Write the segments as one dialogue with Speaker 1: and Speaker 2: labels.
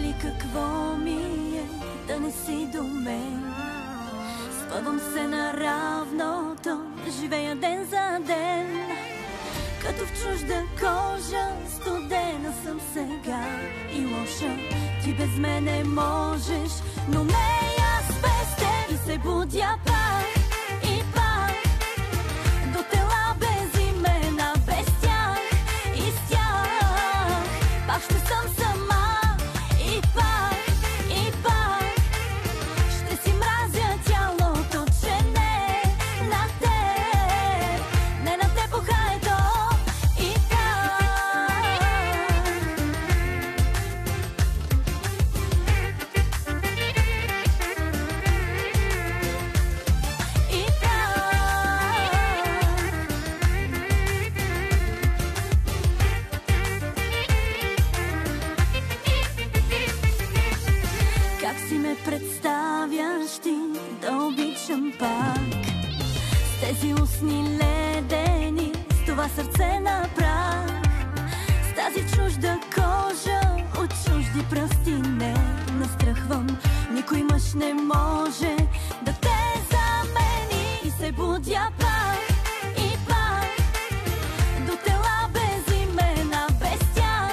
Speaker 1: ли какво ми е да не си до мен? Спъвам се на равното, живея ден за ден. Като в чужда кожа, студена съм сега и лоша. Ти без мене можеш, но не и аз без теб. И се будя пак и пак до тела без имена, без тях и с тях. Пак ще съм сама и пак ще си мразя тялото, че не на теб, не на теб ухаето и так. И как си ме представяш ти да обичам пак? С тези устни ледени, с това сърце на прах, с тази чужда кожа, от чужди пръсти не настрахвам. Никой мъж не може да те замени. И се будя пак и пак до тела без имена, без тях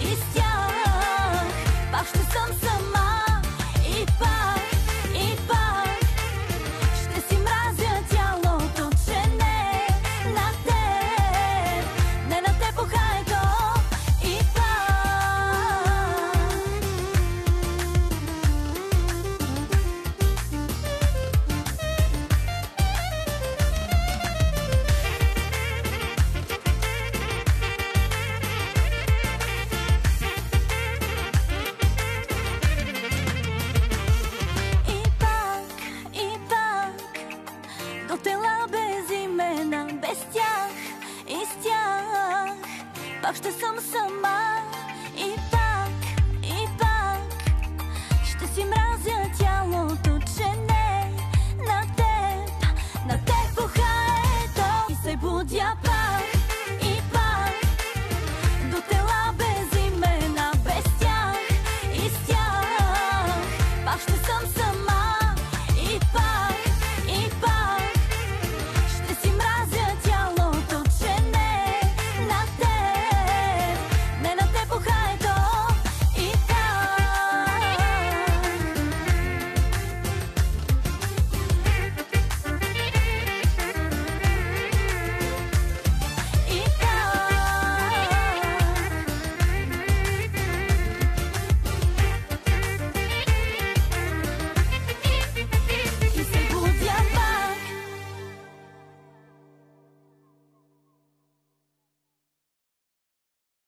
Speaker 1: и с тях. Пак ще съм сама и пак ще си мразя тялото, че не на теб, не на теб ухаето и до тела без имена, без тях и с тях. Пак ще съм сама и пак ще си мразя